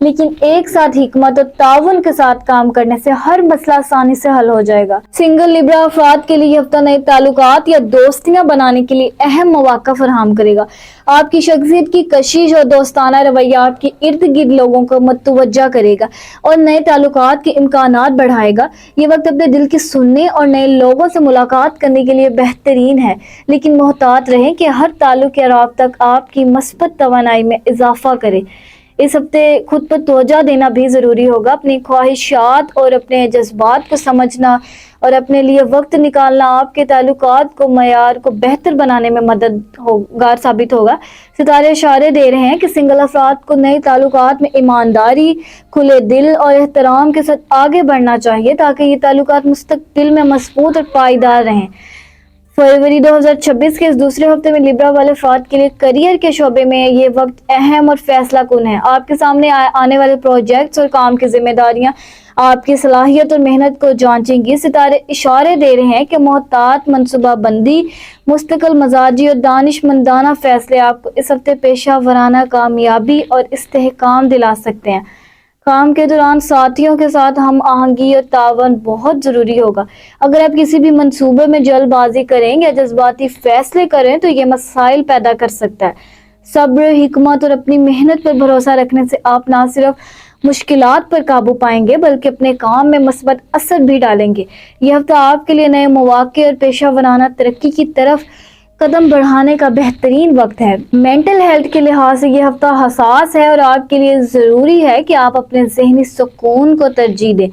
لیکن ایک ساتھ حکمت اور تعاون کے ساتھ کام کرنے سے ہر مسئلہ آسانی سے حل ہو جائے گا۔ سنگل لبرا افراد کے لیے یہ ہفتہ نئے تعلقات یا دوستیاں بنانے کے لیے اہم مواقع فراہم کرے گا۔ آپ کی شخصیت کی کشش اور دوستانہ رویہ آپ کے ارد گرد لوگوں کو متوجہ کرے گا اور نئے تعلقات کے امکانات بڑھائے گا۔ یہ وقت اپنے دل کی سننے اور نئے لوگوں سے ملاقات کرنے کے لیے بہترین ہے، لیکن محتاط رہیں کہ ہر تعلق یا رابطہ آپ کی مثبت توانائی میں اضافہ کرے۔ اس ہفتے خود پر توجہ دینا بھی ضروری ہوگا۔ اپنی خواہشات اور اپنے جذبات کو سمجھنا اور اپنے لیے وقت نکالنا آپ کے تعلقات کو معیار کو بہتر بنانے میں مددگار ثابت ہوگا۔ ستارے اشارے دے رہے ہیں کہ سنگل افراد کو نئے تعلقات میں ایمانداری، کھلے دل اور احترام کے ساتھ آگے بڑھنا چاہیے تاکہ یہ تعلقات مستقبل میں مضبوط اور پائیدار رہیں۔ فروری 2026 کے اس دوسرے ہفتے میں لبرا والے افراد کے لیے کیریئر کے شعبے میں یہ وقت اہم اور فیصلہ کن ہے۔ آپ کے سامنے آنے والے پروجیکٹس اور کام کی ذمہ داریاں آپ کی صلاحیت اور محنت کو جانچیں گی۔ ستارے اشارے دے رہے ہیں کہ محتاط منصوبہ بندی، مستقل مزاجی اور دانش مندانہ فیصلے آپ کو اس ہفتے پیشہ ورانہ کامیابی اور استحکام دلا سکتے ہیں۔ کام کے دوران ساتھیوں کے ساتھ ہم آہنگی اور تعاون بہت ضروری ہوگا۔ اگر آپ کسی بھی منصوبے میں جلد بازی کریں یا جذباتی فیصلے کریں تو یہ مسائل پیدا کر سکتا ہے۔ صبر، حکمت اور اپنی محنت پر بھروسہ رکھنے سے آپ نہ صرف مشکلات پر قابو پائیں گے بلکہ اپنے کام میں مثبت اثر بھی ڈالیں گے۔ یہ ہفتہ آپ کے لیے نئے مواقع اور پیشہ ورانہ ترقی کی طرف قدم بڑھانے کا بہترین وقت ہے۔ مینٹل ہیلتھ کے لحاظ سے یہ ہفتہ حساس ہے اور آپ کے لیے ضروری ہے کہ آپ اپنے ذہنی سکون کو ترجیح دیں۔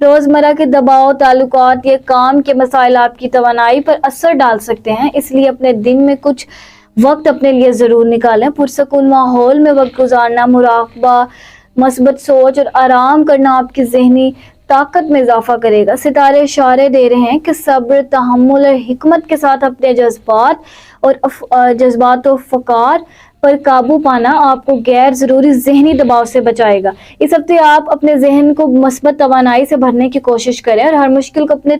روزمرہ کے دباؤ، تعلقات یا کام کے مسائل آپ کی توانائی پر اثر ڈال سکتے ہیں، اس لیے اپنے دن میں کچھ وقت اپنے لیے ضرور نکالیں۔ پرسکون ماحول میں وقت گزارنا، مراقبہ، مثبت سوچ اور آرام کرنا آپ کی ذہنی طاقت میں اضافہ کرے گا۔ ستارے اشارے دے رہے ہیں کہ صبر، تحمل اور حکمت کے ساتھ اپنے جذبات و افکار پر قابو پانا آپ کو غیر ضروری ذہنی دباؤ سے بچائے گا۔ اس ہفتے آپ اپنے ذہن کو مثبت توانائی سے بھرنے کی کوشش کریں اور ہر مشکل کو اپنے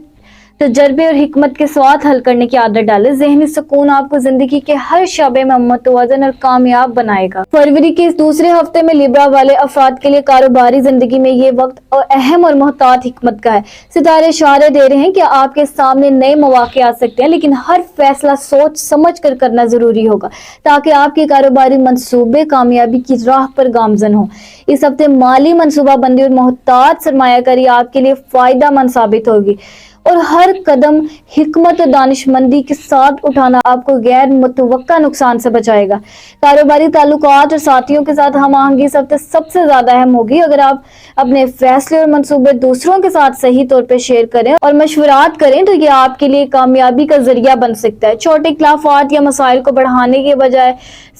تجربے اور حکمت کے ساتھ حل کرنے کی عادت ڈالیں۔ ذہنی سکون آپ کو زندگی کے ہر شعبے میں متوازن اور کامیاب بنائے گا۔ فروری کے اس دوسرے ہفتے میں لبرا والے افراد کے لیے کاروباری زندگی میں یہ وقت اہم اور محتاط حکمت کا ہے۔ ستارے اشارے دے رہے ہیں کہ آپ کے سامنے نئے مواقع آ سکتے ہیں، لیکن ہر فیصلہ سوچ سمجھ کر کرنا ضروری ہوگا تاکہ آپ کے کاروباری منصوبے کامیابی کی راہ پر گامزن ہوں۔ اس ہفتے مالی منصوبہ بندی اور محتاط سرمایہ کاری آپ کے لیے فائدہ مند ثابت ہوگی اور ہر قدم حکمت اور دانش مندی کے ساتھ اٹھانا آپ کو غیر متوقع نقصان سے بچائے گا۔ کاروباری تعلقات اور ساتھیوں کے ساتھ ہم آہنگی اس ہفتے سب سے زیادہ اہم ہوگی۔ اگر آپ اپنے فیصلے اور منصوبے دوسروں کے ساتھ صحیح طور پہ شیئر کریں اور مشورات کریں تو یہ آپ کے لیے کامیابی کا ذریعہ بن سکتا ہے۔ چھوٹے اختلافات یا مسائل کو بڑھانے کے بجائے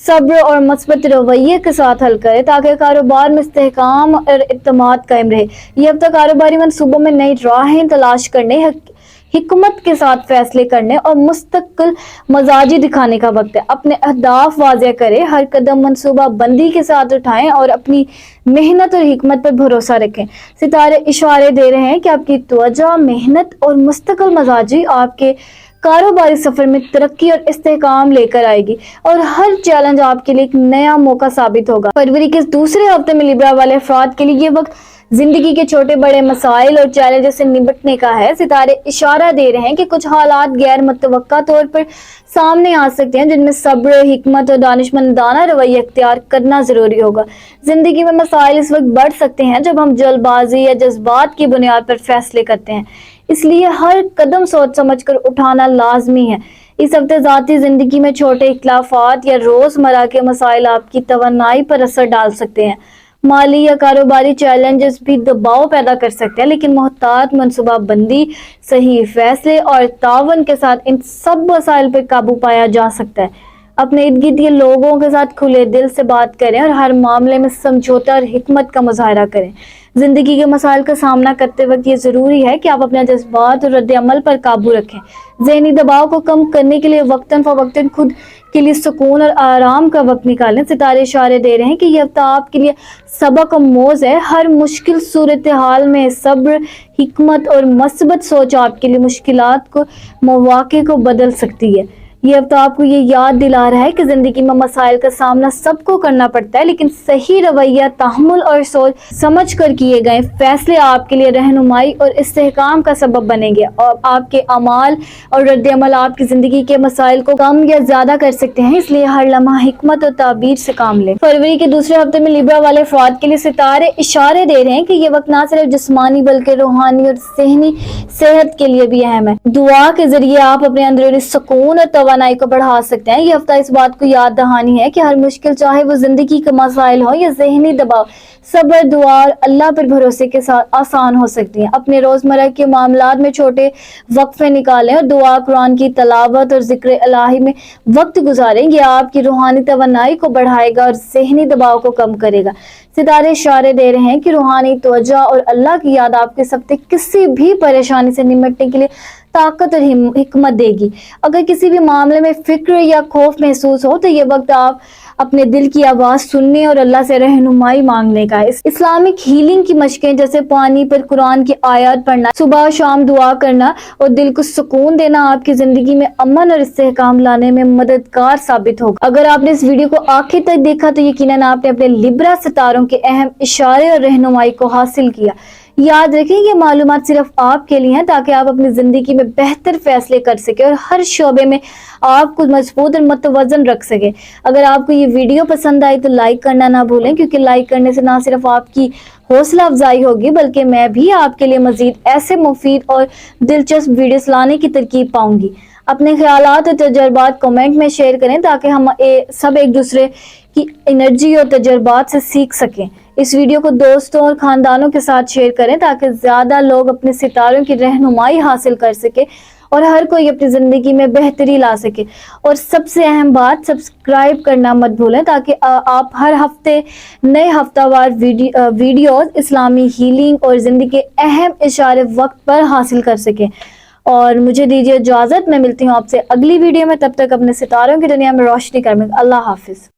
صبر اور مثبت رویے کے ساتھ حل کریں تاکہ کاروبار میں استحکام اور اعتماد قائم رہے۔ یہ ہفتہ کاروباری منصوبوں میں نئی راہیں تلاش کرنے، حکمت کے ساتھ فیصلے کرنے اور مستقل مزاجی دکھانے کا وقت ہے۔ اپنے اہداف واضح کریں، ہر قدم منصوبہ بندی کے ساتھ اٹھائیں اور اپنی محنت اور حکمت پر بھروسہ رکھیں۔ ستارے اشارے دے رہے ہیں کہ آپ کی توجہ، محنت اور مستقل مزاجی آپ کے کاروباری سفر میں ترقی اور استحکام لے کر آئے گی اور ہر چیلنج آپ کے لیے ایک نیا موقع ثابت ہوگا۔ فروری کے دوسرے ہفتے میں لبرا والے افراد کے لیے یہ وقت زندگی کے چھوٹے بڑے مسائل اور چیلنجوں سے نمٹنے کا ہے۔ ستارے اشارہ دے رہے ہیں کہ کچھ حالات غیر متوقع طور پر سامنے آ سکتے ہیں جن میں صبر، حکمت اور دانشمندانہ رویہ اختیار کرنا ضروری ہوگا۔ زندگی میں مسائل اس وقت بڑھ سکتے ہیں جب ہم جلد بازی یا جذبات کی بنیاد پر فیصلے کرتے ہیں، اس لیے ہر قدم سوچ سمجھ کر اٹھانا لازمی ہے۔ اس ہفتے ذاتی زندگی میں چھوٹے اختلافات یا روزمرہ کے مسائل آپ کی توانائی پر اثر ڈال سکتے ہیں۔ مالی یا کاروباری چیلنجز بھی دباؤ پیدا کر سکتے ہیں، لیکن محتاط منصوبہ بندی، صحیح فیصلے اور تعاون کے ساتھ ان سب مسائل پر قابو پایا جا سکتا ہے۔ اپنے ارد گرد کے لوگوں کے ساتھ کھلے دل سے بات کریں اور ہر معاملے میں سمجھوتا اور حکمت کا مظاہرہ کریں۔ زندگی کے مسائل کا سامنا کرتے وقت یہ ضروری ہے کہ آپ اپنے جذبات اور رد عمل پر قابو رکھیں۔ ذہنی دباؤ کو کم کرنے کے لیے وقتاً فوقتاً خود کے لیے سکون اور آرام کا وقت نکالیں۔ ستارے اشارے دے رہے ہیں کہ یہ ہفتہ آپ کے لیے سبق آموز ہے۔ ہر مشکل صورتحال میں صبر، حکمت اور مثبت سوچ آپ کے لیے مشکلات کو مواقع کو بدل سکتی ہے۔ یہ ہفتہ آپ کو یہ یاد دلا رہا ہے کہ زندگی میں مسائل کا سامنا سب کو کرنا پڑتا ہے، لیکن صحیح رویہ، تحمل اور سوچ سمجھ کر کیے گئے فیصلے آپ کے لیے رہنمائی اور استحکام کا سبب بنیں گے، اور آپ کے اعمال اور رد عمل آپ کی زندگی کے مسائل کو کم یا زیادہ کر سکتے ہیں، اس لیے ہر لمحہ حکمت اور تعبیر سے کام لیں۔ فروری کے دوسرے ہفتے میں لیبرا والے افراد کے لیے ستارے اشارے دے رہے ہیں کہ یہ وقت نہ صرف جسمانی بلکہ روحانی اور ذہنی صحت کے لیے بھی اہم ہے۔ دعا کے ذریعے آپ اپنے اندرونی سکون اور توانائی کو بڑھا سکتے ہیں۔ یہ ہفتہ اس بات کو یاد دہانی ہے کہ ہر مشکل، چاہے وہ زندگی کے مسائل ہو یا ذہنی دباؤ، صبر، دعا اور اللہ پر بھروسے کے ساتھ آسان ہو سکتی ہیں۔ اپنے روزمرہ کے معاملات میں چھوٹے وقفے نکالیں اور دعا، قرآن کی تلاوت اور ذکر الہی میں وقت گزاریں۔ یہ آپ کی روحانی توانائی کو بڑھائے گا اور ذہنی دباؤ کو کم کرے گا۔ ستارے اشارے دے رہے ہیں کہ روحانی توجہ اور اللہ کی یاد آپ کے سب کسی بھی پریشانی سے نمٹنے کے لیے طاقت اور حکمت دے گی۔ اگر کسی بھی معاملے میں فکر یا خوف محسوس ہو تو یہ وقت آپ اپنے دل کی آواز سننے اور اللہ سے رہنمائی مانگنے کا ہے۔ اسلامک ہیلنگ کی مشقیں جیسے پانی پر قرآن کی آیات پڑھنا، صبح و شام دعا کرنا اور دل کو سکون دینا آپ کی زندگی میں امن اور استحکام لانے میں مددگار ثابت ہوگا۔ اگر آپ نے اس ویڈیو کو آخر تک دیکھا تو یقیناً آپ نے اپنے لیبرا ستاروں کے اہم اشارے اور رہنمائی کو حاصل کیا۔ یاد رکھیں یہ معلومات صرف آپ کے لیے ہیں تاکہ آپ اپنی زندگی میں بہتر فیصلے کر سکیں اور ہر شعبے میں آپ کو مضبوط اور متوازن رکھ سکیں۔ اگر آپ کو یہ ویڈیو پسند آئی تو لائک کرنا نہ بھولیں، کیونکہ لائک کرنے سے نہ صرف آپ کی حوصلہ افزائی ہوگی بلکہ میں بھی آپ کے لیے مزید ایسے مفید اور دلچسپ ویڈیوز لانے کی ترغیب پاؤں گی۔ اپنے خیالات اور تجربات کمنٹ میں شیئر کریں تاکہ ہم سب ایک دوسرے کی انرجی اور تجربات سے سیکھ سکیں۔ اس ویڈیو کو دوستوں اور خاندانوں کے ساتھ شیئر کریں تاکہ زیادہ لوگ اپنے ستاروں کی رہنمائی حاصل کر سکیں اور ہر کوئی اپنی زندگی میں بہتری لا سکے۔ اور سب سے اہم بات، سبسکرائب کرنا مت بھولیں تاکہ آپ ہر ہفتے نئے ہفتہ وار ویڈیوز اسلامی ہیلنگ اور زندگی کے اہم اشارے وقت پر حاصل کر سکیں۔ اور مجھے دیجیے اجازت، میں ملتی ہوں آپ سے اگلی ویڈیو میں، تب تک اپنے ستاروں کی دنیا میں روشنی کریں۔ اللہ حافظ۔